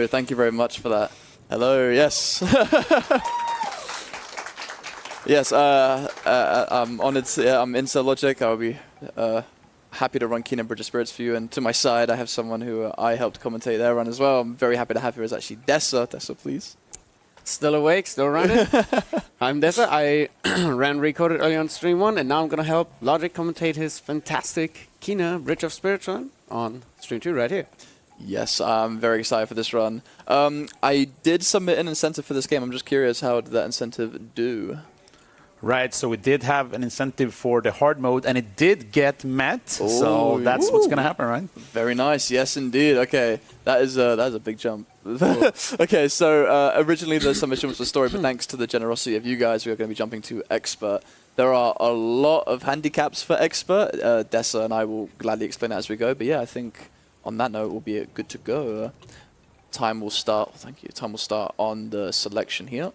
Hello, thank you very much for that. Hello, yes. Yes, I'm honored. I'm InsertLogic. I'll be happy to run Keenan Bridge of Spirits for you. And to my side, I have someone who I helped commentate their run as well. I'm very happy to have here is actually Dessa. Dessa, please. Still awake, still running. I'm Dessa. I ran Recoded early on stream 1, and now I'm going to help Logic commentate his fantastic Keenan Bridge of Spirits run on stream 2 right here. Yes, I'm very excited for this run. I did submit an incentive for this game. I'm just curious, how did that incentive do? Right, so we did have an incentive for the hard mode, and it did get met. Ooh. So that's what's going to happen, right? Very nice. Yes, indeed. Okay, that is a big jump. Okay, so originally the submission was for story, but thanks to the generosity of you guys, we are going to be jumping to expert. There are a lot of handicaps for expert. Dessa and I will gladly explain that as we go. But yeah, I think on that note, we'll be good to go. Time will start. Thank you. Time will start on the selection here.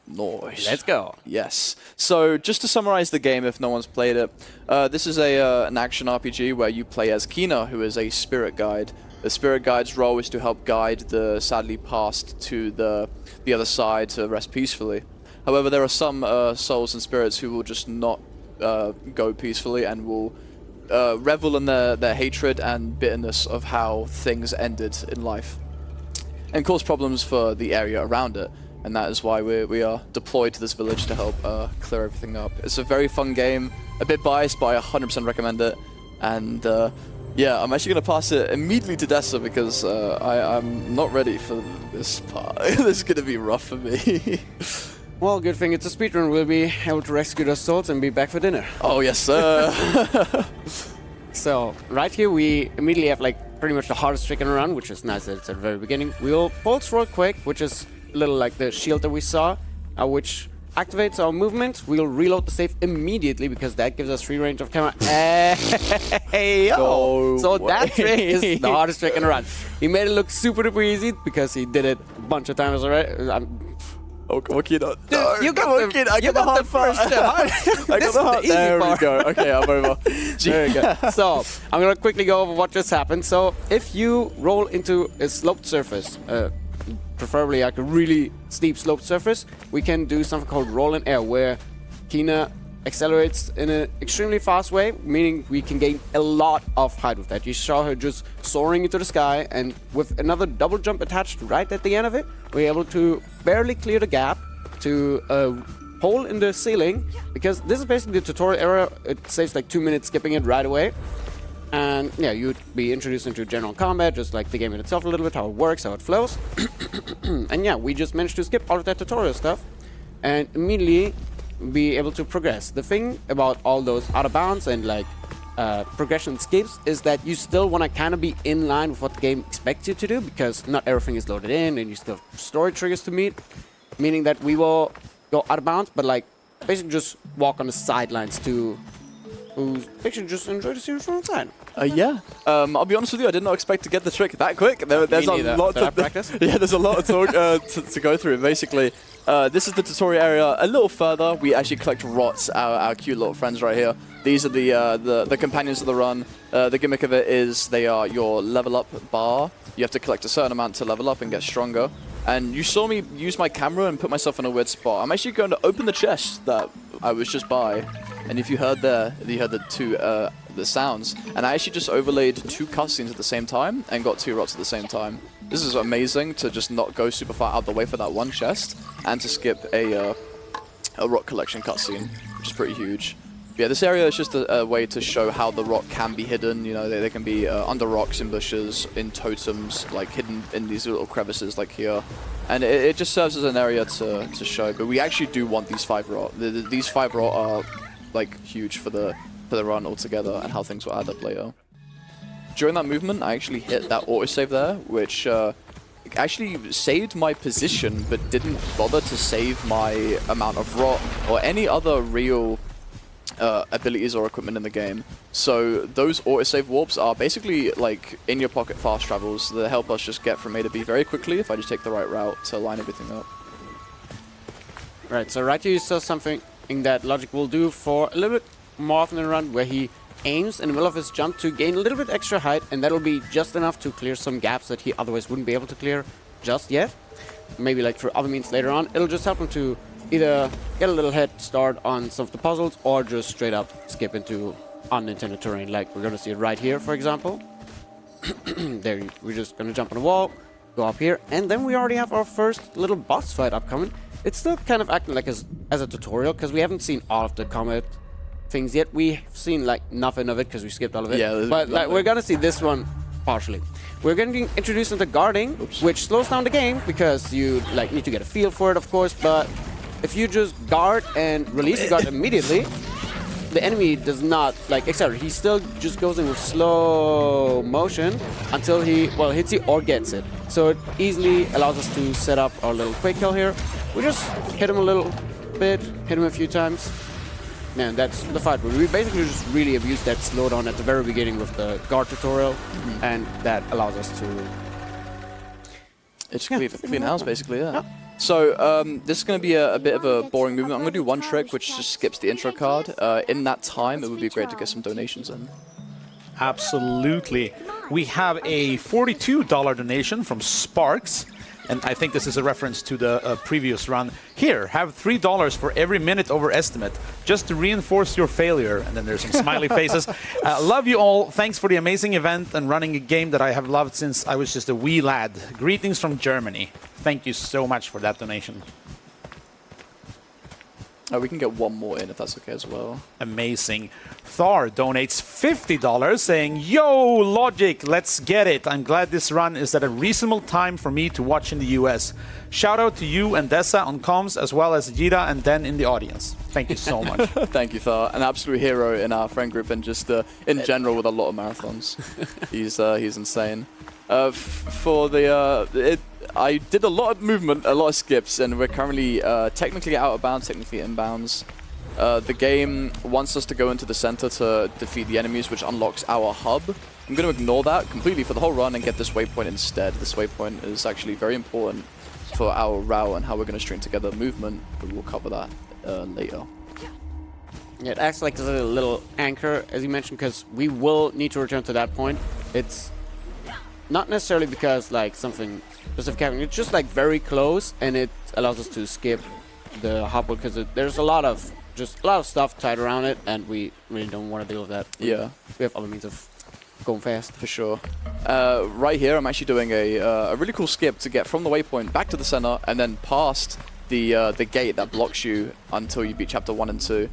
Nice. Let's go. Yes. So just to summarize the game, if no one's played it, this is an action RPG where you play as Kina, who is a spirit guide. The spirit guide's role is to help guide the sadly passed to the other side to rest peacefully. However, there are some souls and spirits who will just not go peacefully and will revel in their hatred and bitterness of how things ended in life and cause problems for the area around it. And that is why we are deployed to this village to help clear everything up. It's a very fun game, a bit biased, but I 100% recommend it. And yeah, I'm actually going to pass it immediately to Dessa because I'm not ready for this part. This is going to be rough for me. Well, good thing it's a speedrun. We'll be able to rescue those souls and be back for dinner. Oh, yes, sir. So, right here we immediately have like pretty much the hardest trick in a run, which is nice that it's at the very beginning. We'll pulse real quick, which is a little like the shield that we saw, which activates our movement. We'll reload the save immediately because that gives us free range of camera. Hey, yo! So that trick is the hardest trick in a run. He made it look super duper easy because he did it a bunch of times already. Oh, come on, kid. No, you got the first step. I got the hard. There we go. Okay, I'm over. There we go. So, I'm going to quickly go over what just happened. So, if you roll into a sloped surface, preferably like a really steep sloped surface, we can do something called roll in air, where Kina accelerates in an extremely fast way, meaning we can gain a lot of height with that. You saw her just soaring into the sky, and with another double jump attached right at the end of it, we're able to barely clear the gap to a hole in the ceiling, because this is basically the tutorial area. It saves like 2 minutes skipping it right away. And yeah, you'd be introduced into general combat, just like the game in itself a little bit, how it works, how it flows. And yeah, we just managed to skip all of that tutorial stuff and immediately be able to progress. The thing about all those out of bounds and like progression skips is that you still want to kind of be in line with what the game expects you to do, because not everything is loaded in and you still have story triggers to meet, meaning that we will go out of bounds, but like basically just walk on the sidelines to basically just enjoy the series from outside. Yeah. I'll be honest with you, I did not expect to get the trick that quick. There's a lot to practice. Yeah, there's a lot of talk to go through. Basically, this is the tutorial area. A little further, we actually collect rots, our cute little friends right here. These are the companions of the run. The gimmick of it is they are your level up bar. You have to collect a certain amount to level up and get stronger. And you saw me use my camera and put myself in a weird spot. I'm actually going to open the chest that I was just by. And if you heard there, you heard the sounds. And I actually just overlaid 2 cutscenes at the same time and got 2 rots at the same time. This is amazing to just not go super far out the way for that one chest and to skip a rock collection cutscene, which is pretty huge. But yeah, this area is just a way to show how the rock can be hidden. You know, they can be under rocks, in bushes, in totems, like hidden in these little crevices like here. And it just serves as an area to show. But we actually do want these 5 rot. These 5 rot are like huge for the run altogether and how things will add up later. During that movement, I actually hit that autosave there, which actually saved my position, but didn't bother to save my amount of rot or any other real abilities or equipment in the game. So those autosave warps are basically like in your pocket fast travels that help us just get from A to B very quickly if I just take the right route to line everything up. Right, so right here you saw something that Logic will do for a little bit more often in a run, where he aims in the middle of his jump to gain a little bit extra height, and that'll be just enough to clear some gaps that he otherwise wouldn't be able to clear just yet. Maybe like for other means later on. It'll just help him to either get a little head start on some of the puzzles or just straight up skip into unintended terrain, like we're going to see it right here, for example. There, we're just going to jump on the wall, go up here, and then we already have our first little boss fight upcoming. It's still kind of acting like as a tutorial, because we haven't seen all of the combat things yet. We've seen like nothing of it because we skipped all of it. Yeah, but like, we're going to see this one partially. We're going to be introduced into guarding, which slows down the game because you like need to get a feel for it, of course, but if you just guard and release the guard immediately, the enemy does not, like, etc. He still just goes in with slow motion until he, well, hits you or gets it. So it easily allows us to set up our little quick kill here. We just hit him a little bit, hit him a few times. Man, that's the fight. We basically just really abused that slowdown at the very beginning with the guard tutorial, and that allows us to... It's clean house, basically, yeah. So this is going to be a bit of a boring movement. I'm going to do one trick, which just skips the intro card. In that time, it would be great to get some donations in. Absolutely. We have a $42 donation from Sparks. And I think this is a reference to the previous run. Here, have $3 for every minute over estimate, just to reinforce your failure. And then there's some smiley faces. Love you all. Thanks for the amazing event and running a game that I have loved since I was just a wee lad. Greetings from Germany. Thank you so much for that donation. We can get one more in if that's okay as well. Amazing. Thar donates $50 saying, "Yo, Logic, let's get it. I'm glad this run is at a reasonable time for me to watch in the US. Shout out to you and Dessa on comms, as well as Jira and Den in the audience." Thank you so much. Thank you, Thar. An absolute hero in our friend group and just in general with a lot of marathons. He's insane. For the... I did a lot of movement, a lot of skips, and we're currently technically out of bounds, technically inbounds. The game wants us to go into the center to defeat the enemies, which unlocks our hub. I'm going to ignore that completely for the whole run and get this waypoint instead. This waypoint is actually very important for our route and how we're going to string together movement, but we'll cover that later. Yeah, it acts like a little anchor, as you mentioned, because we will need to return to that point. It's not necessarily because like something specific happening. It's just like very close, and it allows us to skip the hub because there's a lot of stuff tied around it, and we really don't want to deal with that. Yeah, we have other means of going fast for sure. Right here, I'm actually doing a really cool skip to get from the waypoint back to the center, and then past the gate that blocks you until you beat chapter 1 and 2.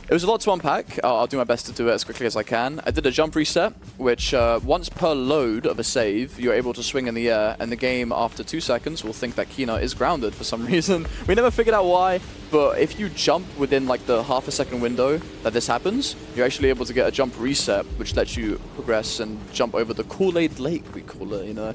It was a lot to unpack. I'll do my best to do it as quickly as I can. I did a jump reset, which once per load of a save, you're able to swing in the air, and the game, after 2 seconds, will think that Kina is grounded for some reason. We never figured out why, but if you jump within like the half-a-second window that this happens, you're actually able to get a jump reset, which lets you progress and jump over the Kool-Aid Lake, we call it, you know.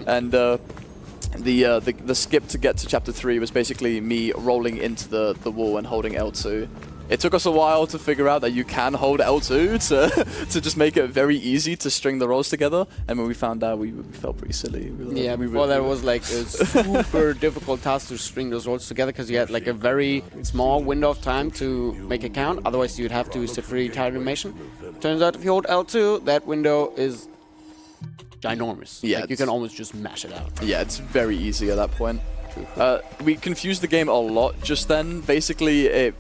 And the skip to get to chapter 3 was basically me rolling into the wall and holding L2. It took us a while to figure out that you can hold L2 to just make it very easy to string the rolls together. And when we found out, we felt pretty silly. Yeah, before that was like a super difficult task to string those rolls together because you had like a very small window of time to make it count. Otherwise, you'd have to sit for the entire animation. Turns out if you hold L2, that window is ginormous. Yeah, like you can almost just mash it out. Yeah, it's very easy at that point. We confused the game a lot just then. Basically, it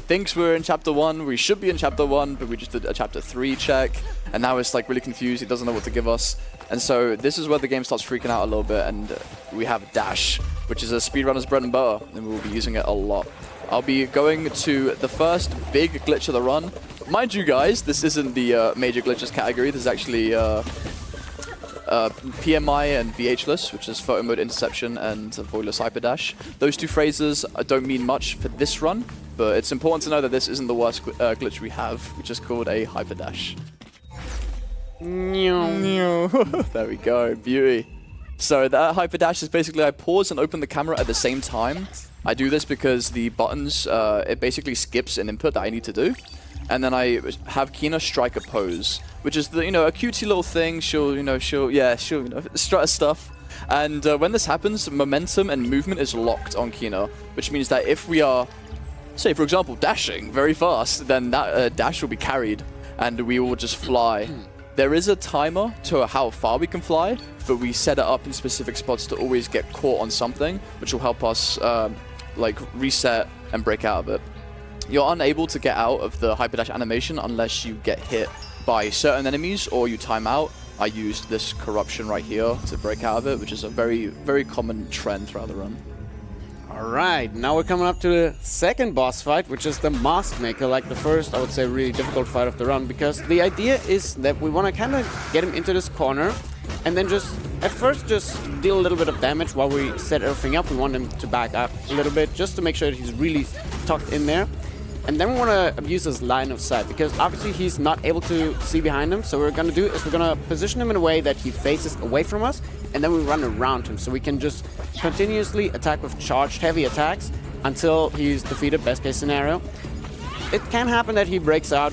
thinks we're in chapter 1. We should be in chapter 1, but we just did a chapter 3 check, and now it's like really confused. It doesn't know what to give us, and so this is where the game starts freaking out a little bit. And we have Dash, which is a speedrunner's bread and butter, and we'll be using it a lot. I'll be going to the first big glitch of the run. Mind you, guys, this isn't the major glitches category. This is actually PMI and VHless, which is photo mode interception and voidless hyperdash. Those two phrases don't mean much for this run, but it's important to know that this isn't the worst glitch we have, which is called a hyperdash. There we go, beauty. So that hyperdash is basically I pause and open the camera at the same time. I do this because the buttons, it basically skips an input that I need to do. And then I have Kina strike a pose, which is the, a cutesy little thing. She'll strut stuff. And when this happens, momentum and movement is locked on Kina, which means that if we are, say for example, dashing very fast, then that dash will be carried. and we will just fly. There is a timer to how far we can fly, but we set it up in specific spots to always get caught on something, which will help us like reset and break out of it. You're unable to get out of the hyperdash animation unless you get hit by certain enemies or you time out. I used this corruption right here to break out of it, which is a very, very common trend throughout the run. Alright, now we're coming up to the second boss fight, which is the Mask Maker, like the first, I would say, really difficult fight of the run, because the idea is that we want to kind of get him into this corner, and then just, at first, just deal a little bit of damage while we set everything up. We want him to back up a little bit, just to make sure that he's really tucked in there. And then we want to abuse his line of sight, because obviously he's not able to see behind him. So what we're going to do is we're going to position him in a way that he faces away from us, and then we run around him. So we can just continuously attack with charged heavy attacks until he's defeated, best case scenario. It can happen that he breaks out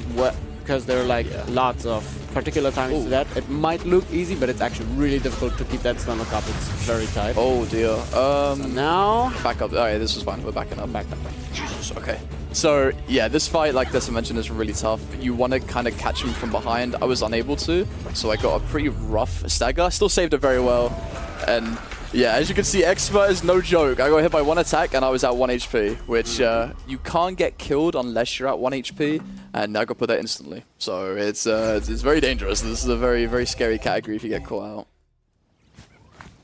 because there are like lots of particular timings to that. It might look easy, but it's actually really difficult to keep that stomach up. It's very tight. Oh dear. So now... Back up. Alright, this is fine. We're backing up. Back up. Jesus, okay. So, yeah, this fight, like Dessa mentioned, is really tough. You want to kind of catch him from behind. I was unable to, so I got a pretty rough stagger. Still saved it very well. And, yeah, as you can see, Expert is no joke. I got hit by one attack, and I was at 1 HP, which you can't get killed unless you're at 1 HP, and I got put out instantly. So, it's very dangerous. This is a very, very scary category if you get caught out.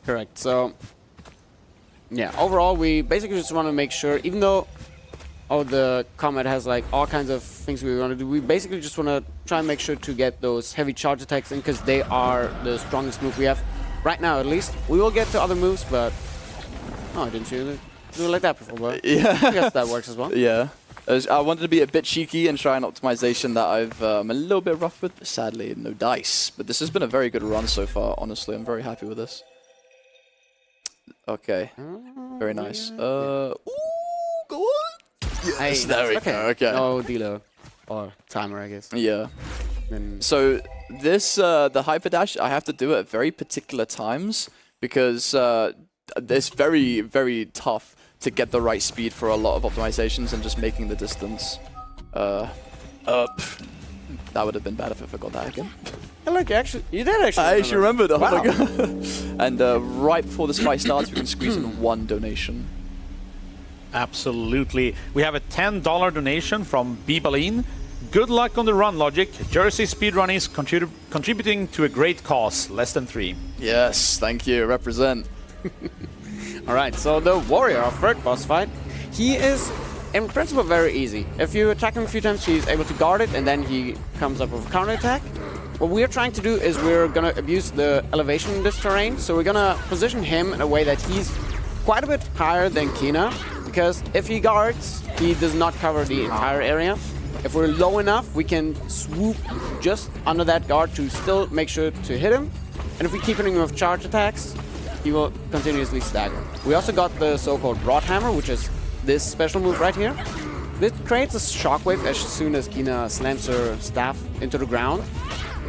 Correct. So, yeah, overall, we basically just want to make sure, even though the combat has like all kinds of things we want to do, we basically just want to try and make sure to get those heavy charge attacks in, because they are the strongest move we have right now, at least. We will get to other moves, but I didn't see it do it like that before, but yeah, I guess that works as well. Yeah, I wanted to be a bit cheeky and try an optimization that I'm a little bit rough with. Sadly, no dice, but this has been a very good run so far. Honestly, I'm very happy with this. Okay, very nice. Ooh, go on. Yes, there we go. Okay. No dealer or timer, I guess. Yeah. Then so this the hyperdash, I have to do it at very particular times, because it's very, very tough to get the right speed for a lot of optimizations and just making the distance. Up. That would have been bad if I forgot that again. Look, you did actually. I actually remembered. Oh wow. my god. And right before this fight starts, we can squeeze in one donation. Absolutely. We have a $10 donation from B-Baleen. Good luck on the run, Logic. Jersey speedrunnies contributing to a great cause. Less than 3. Yes, thank you. Represent. Alright, so the Warrior, our third boss fight, he is in principle very easy. If you attack him a few times, he's able to guard it, and then he comes up with a counter attack. What we're trying to do is we're going to abuse the elevation in this terrain, so we're going to position him in a way that he's quite a bit higher than Kina, because if he guards, he does not cover the entire area. If we're low enough, we can swoop just under that guard to still make sure to hit him. And if we keep hitting him with charge attacks, he will continuously stagger. We also got the so-called Rod Hammer, which is this special move right here. This creates a shockwave as soon as Kina slams her staff into the ground.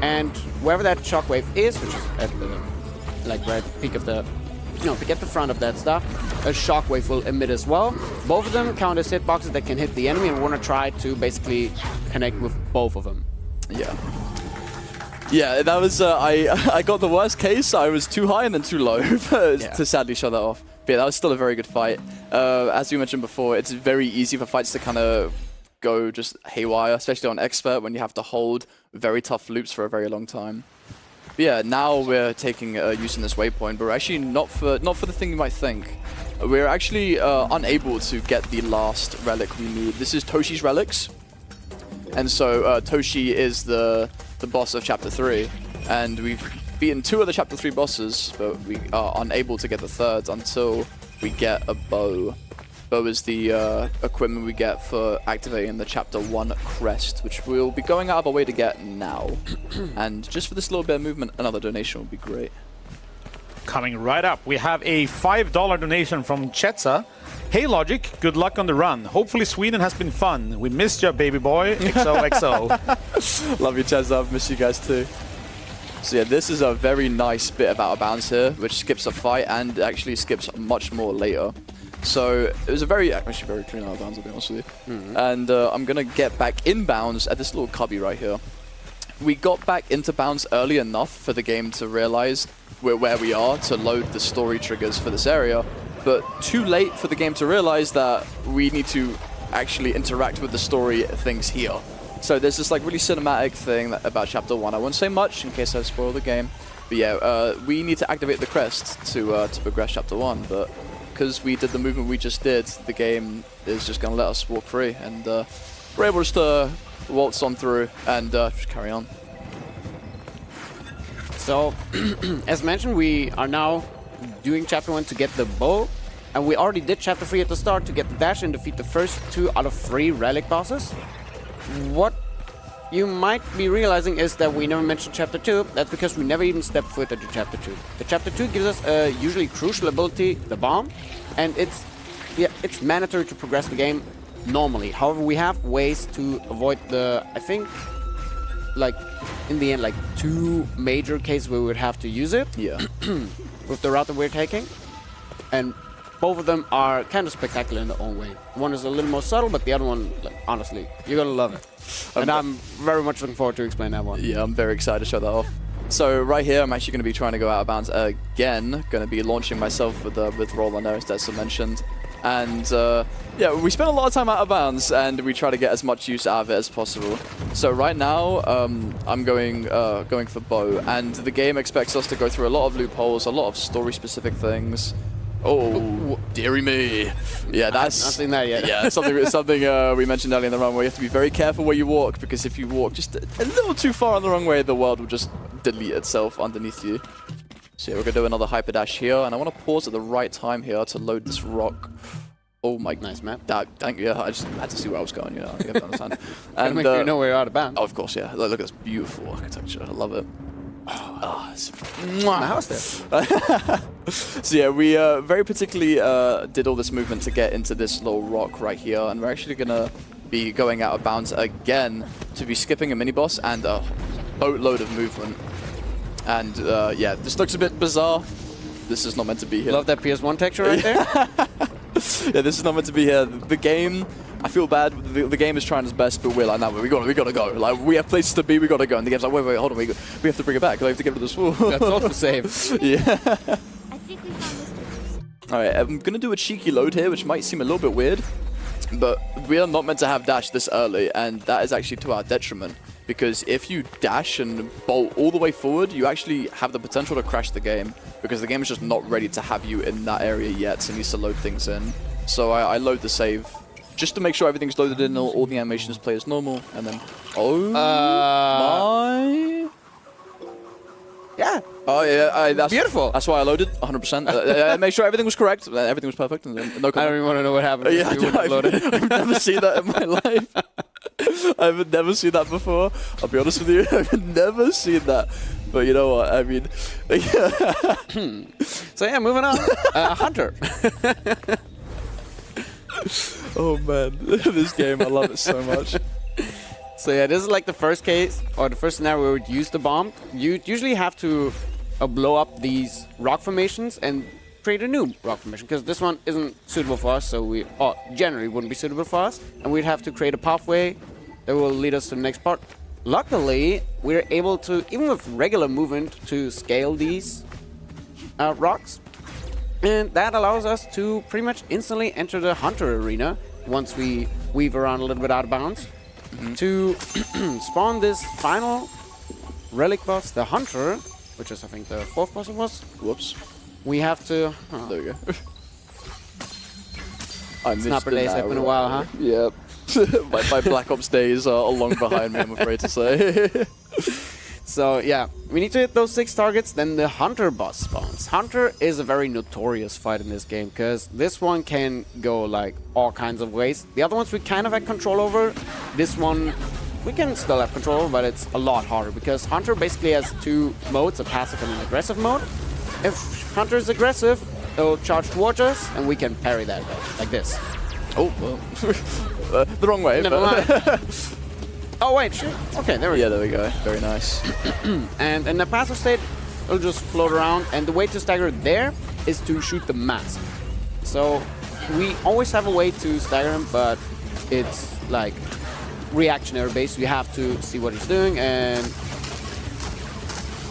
And wherever that shockwave is, which is at the right peak of the pick at the front of that stuff, a shockwave will emit as well. Both of them count as hitboxes that can hit the enemy, and we want to try to basically connect with both of them. Yeah. Yeah, that was, I got the worst case. I was too high and then too low to sadly show that off. But yeah, that was still a very good fight. As you mentioned before, it's very easy for fights to kind of go just haywire, especially on Expert when you have to hold very tough loops for a very long time. But yeah, now we're taking using this waypoint, but we're actually not for the thing you might think. We're actually unable to get the last relic we need. This is Toshi's relics, and so Toshi is the boss of Chapter 3, and we've beaten 2 of the Chapter 3 bosses, but we are unable to get the third until we get a bow. Bow is the equipment we get for activating the Chapter 1 crest, which we'll be going out of our way to get now. And just for this little bit of movement, another donation would be great. Coming right up, we have a $5 donation from Chetza. Hey Logic, good luck on the run. Hopefully Sweden has been fun. We missed you, baby boy. XOXO. Love you, Chetza. I've missed you guys too. So yeah, this is a very nice bit of out of bounds here, which skips a fight and actually skips much more later. So it was actually very clean out of bounds, I'll be honest with you. And I'm going to get back inbounds at this little cubby right here. we got back into bounds early enough for the game to realize where we are to load the story triggers for this area, but too late for the game to realize that we need to actually interact with the story things here. So there's this like really cinematic thing about Chapter 1. I won't say much in case I spoil the game, but yeah, we need to activate the crest to progress Chapter 1, but because we did the movement we just did, the game is just going to let us walk free, and we're able just to waltz on through and just carry on. So, as mentioned, we are now doing Chapter 1 to get the bow, and we already did Chapter 3 at the start to get the dash and defeat the first 2 out of 3 relic bosses. What you might be realizing is that we never mentioned Chapter 2. That's because we never even stepped foot into Chapter 2. The Chapter 2 gives us a usually crucial ability, the bomb, and it's mandatory to progress the game normally. However, we have ways to avoid the, I think, like, in the end, like 2 major cases where we would have to use it. Yeah. With the route that we're taking. And both of them are kind of spectacular in their own way. One is a little more subtle, but the other one, like, honestly, you're gonna love it. And I'm very much looking forward to explain that one. Yeah, I'm very excited to show that off. So right here, I'm actually going to be trying to go out of bounds again. Going to be launching myself with roll on there, as Dessa mentioned. And yeah, we spend a lot of time out of bounds, and we try to get as much use out of it as possible. So right now, I'm going for bow, and the game expects us to go through a lot of loopholes, a lot of story-specific things. Oh, dearie me. Yeah, that's... I've not seen that yet. Yeah, something we mentioned earlier in the run where you have to be very careful where you walk, because if you walk just a little too far on the wrong way, the world will just delete itself underneath you. So yeah, we're going to do another hyper dash here, and I want to pause at the right time here to load this rock. Oh my... Nice, man. Thank you. Yeah, I just had to see where I was going, you know, you have to understand. And make sure you know where you're out of bounds. Oh, of course, yeah. Look at this beautiful architecture. I love it. Oh, it's My house there. So yeah, we very particularly did all this movement to get into this little rock right here, and we're actually going to be going out of bounds again to be skipping a mini-boss and a boatload of movement. And yeah, this looks a bit bizarre. This is not meant to be here. Love that PS1 texture right there. Yeah, this is not meant to be here. The game, I feel bad. The game is trying its best, but we're like, no, we gotta go. Like, we have places to be, we gotta go. And the game's like, wait, hold on, we have to bring it back. We have to get rid of this fool. That's also save. Yeah. I think we found Mr. All right, I'm gonna do a cheeky load here, which might seem a little bit weird, but we are not meant to have dash this early, and that is actually to our detriment. Because if you dash and bolt all the way forward, you actually have the potential to crash the game, because the game is just not ready to have you in that area yet, so it needs to load things in. So I load the save, just to make sure everything's loaded in, all the animations play as normal, and then... Oh my... Yeah. Oh yeah, that's beautiful. That's why I loaded 100%. I made sure everything was correct, everything was perfect, and no comment. I don't even want to know what happened. Yeah, I've never seen that in my life. I've never seen that before. I'll be honest with you, I've never seen that. But you know what? I mean, So yeah, moving on. Hunter. Oh man, this game, I love it so much. So yeah, this is like the first case, or the first scenario where we would use the bomb. You usually have to blow up these rock formations and create a new rock formation, because this one isn't suitable for us, so we generally wouldn't be suitable for us, and we'd have to create a pathway that will lead us to the next part. Luckily, we're able to, even with regular movement, to scale these rocks, and that allows us to pretty much instantly enter the Hunter arena once we weave around a little bit out of bounds. To spawn this final relic boss, the Hunter, which is I think the 4th boss it was. Whoops. We have to... There we go. I missed Snapper the days have been a while, huh? Yep. my Black Ops days are long behind me, I'm afraid to say. So yeah, we need to hit those 6 targets, then the Hunter boss spawns. Hunter is a very notorious fight in this game, because this one can go like all kinds of ways. The other ones we kind of had control over. This one we can still have control over, but it's a lot harder, because Hunter basically has 2 modes, a passive and an aggressive mode. If Hunter is aggressive, it'll charge towards us, and we can parry that like this. Oh, well. The wrong way. Never mind. Oh wait, shit. Okay, there we go. Yeah, there we go. Very nice. And in the passive state, it'll just float around, and the way to stagger there is to shoot the mask. So we always have a way to stagger him, but it's like reactionary based. You have to see what he's doing and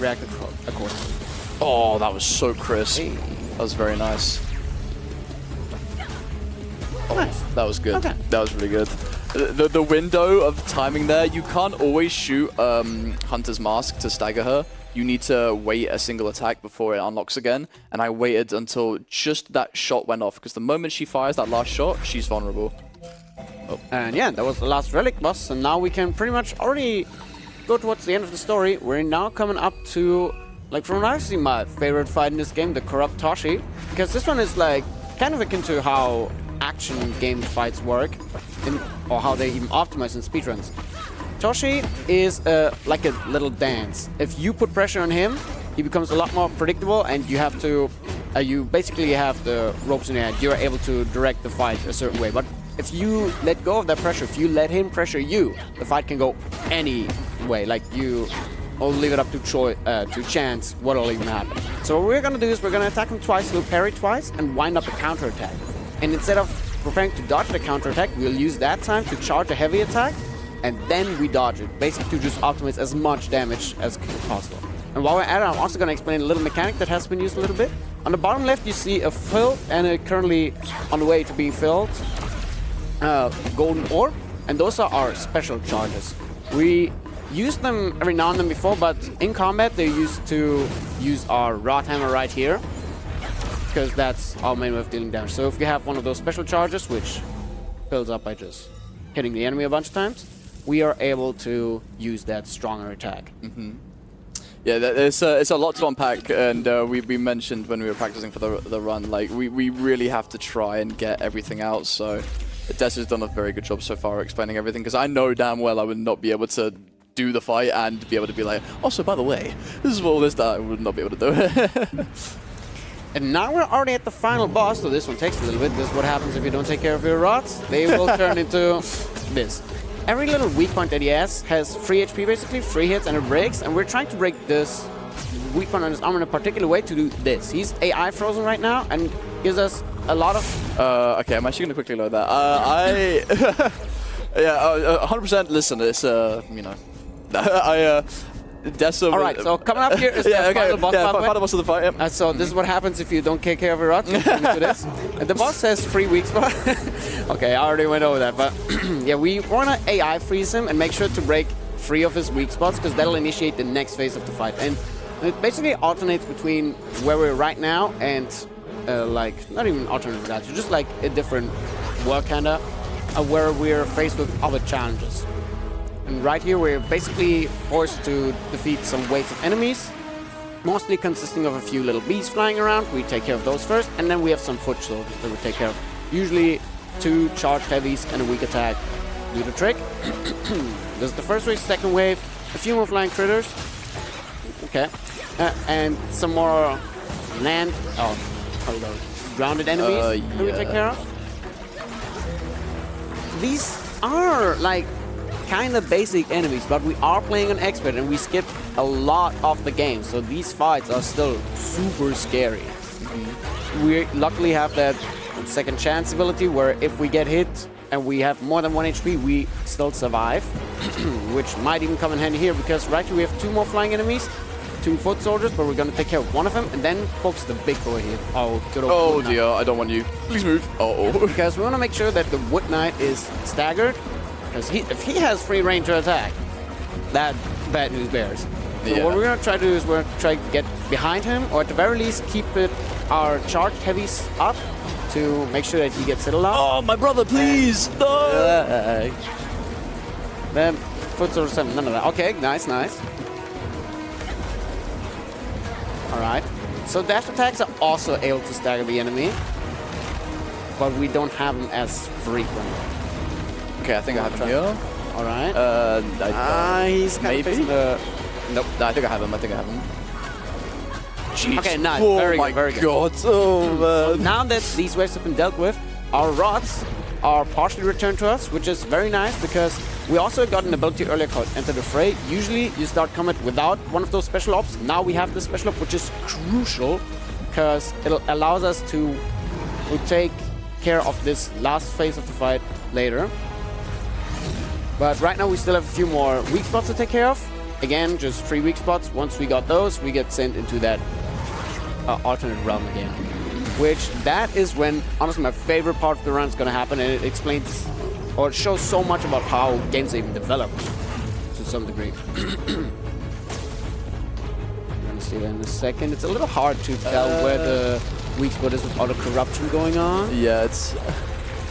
react accordingly. Oh, that was so crisp. Hey. That was very nice. Oh, Nice. that was good. Okay. That was really good. The window of timing there, you can't always shoot Hunter's Mask to stagger her. You need to wait a single attack before it unlocks again. And I waited until just that shot went off, because the moment she fires that last shot, she's vulnerable. And yeah, that was the last relic boss, and now we can pretty much already go towards the end of the story. We're now coming up to, like, from what I see, my favorite fight in this game, the Corrupt Toshi, because this one is like kind of akin to how action game fights work, or how they even optimize in speedruns. Toshi is like a little dance. If you put pressure on him, he becomes a lot more predictable, and you have to, you basically have the ropes in your hand. You're able to direct the fight a certain way, but if you let go of that pressure, if you let him pressure you, the fight can go any way. Like, you will leave it up to chance what'll even happen. So what we're gonna do is we're gonna attack him twice, he'll parry twice, and wind up a counterattack. And instead of preparing to dodge the counterattack, we'll use that time to charge a heavy attack, and then we dodge it, basically to just optimize as much damage as possible. And while we're at it, I'm also gonna explain a little mechanic that has been used a little bit. On the bottom left, you see a fill, and currently on the way to being filled, golden orb, and those are our special charges. We use them every now and then before, but in combat they used to use our rod hammer right here, because that's our main way of dealing damage. So if you have one of those special charges, which fills up by just hitting the enemy a bunch of times, we are able to use that stronger attack. Yeah, it's a lot to unpack, and we mentioned when we were practicing for the run, like, we really have to try and get everything out, so Des has done a very good job so far explaining everything, because I know damn well I would not be able to do the fight and be able to be like, also, by the way, this is all this, that. I would not be able to do it. And now we're already at the final boss, so this one takes a little bit. This is what happens if you don't take care of your rods. They will turn into this. Every little weak point that he has free HP, basically, free hits, and it breaks. And we're trying to break this weak point on his armor in a particular way to do this. He's AI frozen right now and gives us a lot of... okay, I'm actually going to quickly load that. Yeah, 100% listen, it's, you know... Alright, so coming up here is the final boss fight. Final boss of the fight, yep. So this is what happens if you don't take care of your rods. Into this. And the boss has 3 weak spots. Okay, I already went over that, but yeah, we want to AI freeze him and make sure to break 3 of his weak spots, because that'll initiate the next phase of the fight. And it basically alternates between where we're right now and like, not even alternate that, just like a different world kinda, where we're faced with other challenges. And right here we're basically forced to defeat some waves of enemies, mostly consisting of a few little bees flying around. We take care of those first, and then we have some foot soldiers that we take care of. Usually 2 charged heavies and a weak attack do the trick. This is the first wave. Second wave, a few more flying critters. Okay. And some more land, grounded enemies that we take care of. These are like kind of basic enemies, but we are playing on expert and we skip a lot of the game, so these fights are still super scary. We luckily have that second chance ability where if we get hit and we have more than 1 HP, we still survive, which might even come in handy here, because right here we have 2 more flying enemies, 2 foot soldiers, but we're gonna take care of one of them and then focus the big boy here. Oh, good old Oh Wood Knight. dear, I don't want you. Please move. Oh. Because we want to make sure that the Wood Knight is staggered, because if he has free range to attack, that bad news bears. So Yeah. what we're going to try to do is we're going to try to get behind him, or at the very least keep our charged heavies up to make sure that he gets hit a lot. Oh, my brother, please! No! Then foot soldiers have none of that. Okay, nice. Alright. So dash attacks are also able to stagger the enemy, but we don't have them as frequent. Okay, I think I have him here. Alright. He's kind of facing the... Nope, no, I think I have him. Jeez. Okay, nice. Oh Very my good, very good. god. Oh, man. Now that these waves have been dealt with, our rods are partially returned to us, which is very nice, because we also got an ability earlier called Enter the Fray. Usually you start combat without one of those special ops. Now we have this special op, which is crucial, because it allows us to take care of this last phase of the fight later. But right now we still have a few more weak spots to take care of. again, just 3 weak spots. Once we got those, we get sent into that alternate realm again. Which, that is when, honestly, my favorite part of the run is going to happen, and it explains, or it shows so much about how games even develop to some degree. See that in a second. It's a little hard to tell where the weak spot is with all the corruption going on. Yeah, it's... I'm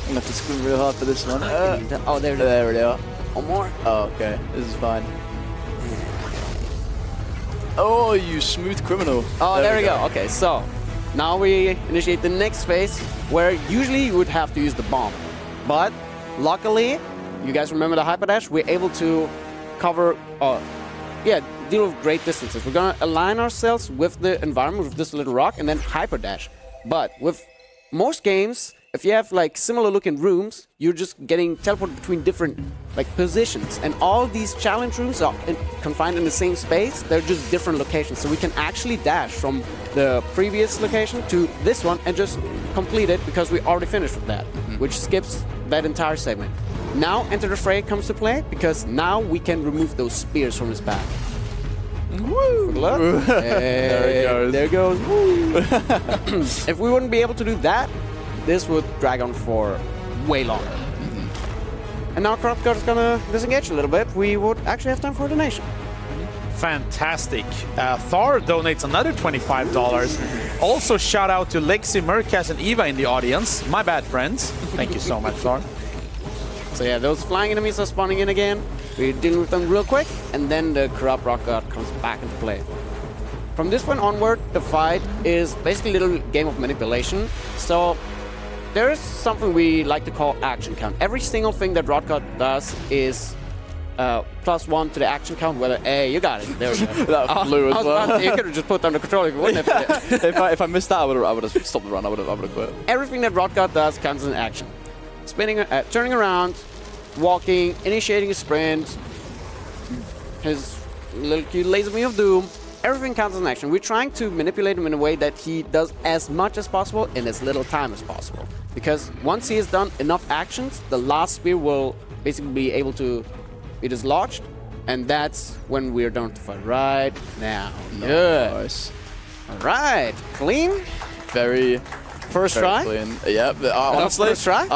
gonna have to scream real hard for this one. Oh, there we are. One more. Oh, okay. This is fine. Oh, you smooth criminal. Oh, there we go. Okay, so now we initiate the next phase where usually you would have to use the bomb. But luckily, you guys remember the hyperdash? We're able to cover... deal with great distances. We're gonna align ourselves with the environment with this little rock and then hyperdash. But with most games, if you have like similar looking rooms, you're just getting teleported between different like positions. And all these challenge rooms are confined in the same space. They're just different locations. So we can actually dash from the previous location to this one and just complete it because we already finished with that, which skips that entire segment. Now Enter the Fray comes to play because now we can remove those spears from his back. Woo! There it goes. There it goes. Woo! If we wouldn't be able to do that, this would drag on for way longer. And now Corrupt God is gonna disengage a little bit. We would actually have time for a donation. Fantastic. Thar donates another $25. Also, shout out to Lexi, Murkas, and Eva in the audience. My bad, friends. Thank you so much, Thar. So yeah, those flying enemies are spawning in again. We're dealing with them real quick, and then the Corrupt Rock God comes back into play. From this point onward, the fight is basically a little game of manipulation. So there is something we like to call action count. Every single thing that Rock God does is +1 to the action count. Whether you got it. There we go. That flew as well. You could have just put down the controller if you wouldn't have. If I missed that, I would have stopped the run. I would have quit. Everything that Rock God does counts as an action. Spinning, turning around, walking, initiating a sprint, his little cute laser beam of doom, everything counts as an action. We're trying to manipulate him in a way that he does as much as possible in as little time as possible. Because once he has done enough actions, the last spear will basically be able to be dislodged, and that's when we're done with the fight right now. Nice. All right, clean. Very try? Clean. Yeah, honestly, first try?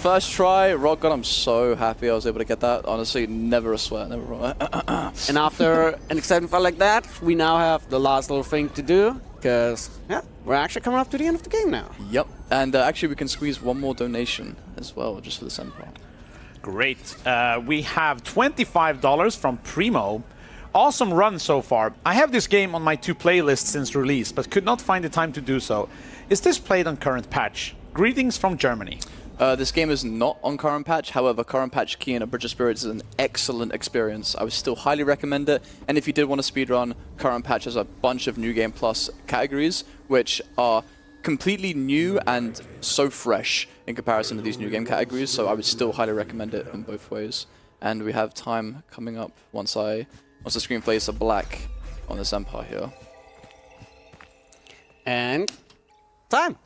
First try, Rock God, I'm so happy I was able to get that. Honestly, never a sweat, never a And after an exciting fight like that, we now have the last little thing to do, because, yeah, we're actually coming up to the end of the game now. Yep, and actually we can squeeze one more donation as well, just for the Senpai. Great. We have $25 from Primo. Awesome run so far. I have this game on my 2 playlists since release, but could not find the time to do so. Is this played on current patch? Greetings from Germany. This game is not on current patch. However, current patch key in a Bridge of Spirits is an excellent experience. I would still highly recommend it. And if you did want to speedrun, current patch has a bunch of New Game Plus categories, which are completely new and so fresh in comparison to these New Game categories. So I would still highly recommend it in both ways. And we have time coming up once the screen plays a black on this Empire here. And time.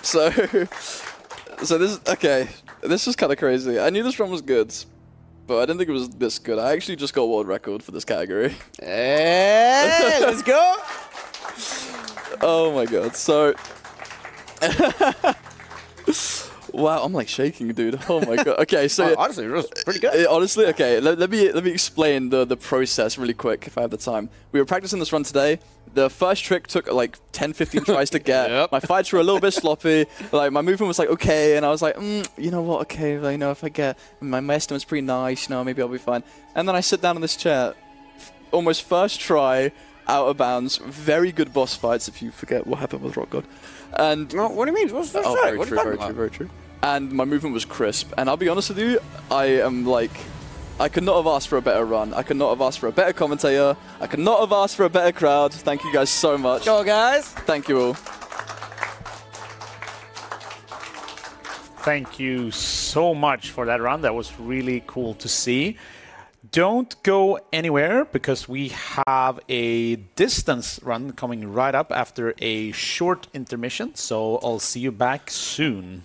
So this is okay. This is kind of crazy. I knew this run was good, but I didn't think it was this good. I actually just got world record for this category. Hey, let's go. Oh my god. So wow, I'm like shaking, dude. Oh my god. Okay, so honestly, it was pretty good. Honestly, okay. Let me explain the process really quick if I have the time. We were practicing this run today. The first trick took like 10-15 tries to get. Yep. My fights were a little bit sloppy. Like my movement was like okay, and I was like, you know what? Okay, well, you know, if I get my estimate's pretty nice, you know, maybe I'll be fine. And then I sit down in this chair, almost first try, out of bounds. Very good boss fights. If you forget what happened with Rock God. And no, what do you mean? What's first try? Very true. And my movement was crisp. And I'll be honest with you, I am like, I could not have asked for a better run. I could not have asked for a better commentator. I could not have asked for a better crowd. Thank you guys so much. Go, guys. Thank you all. Thank you so much for that run. That was really cool to see. Don't go anywhere because we have a distance run coming right up after a short intermission. So I'll see you back soon.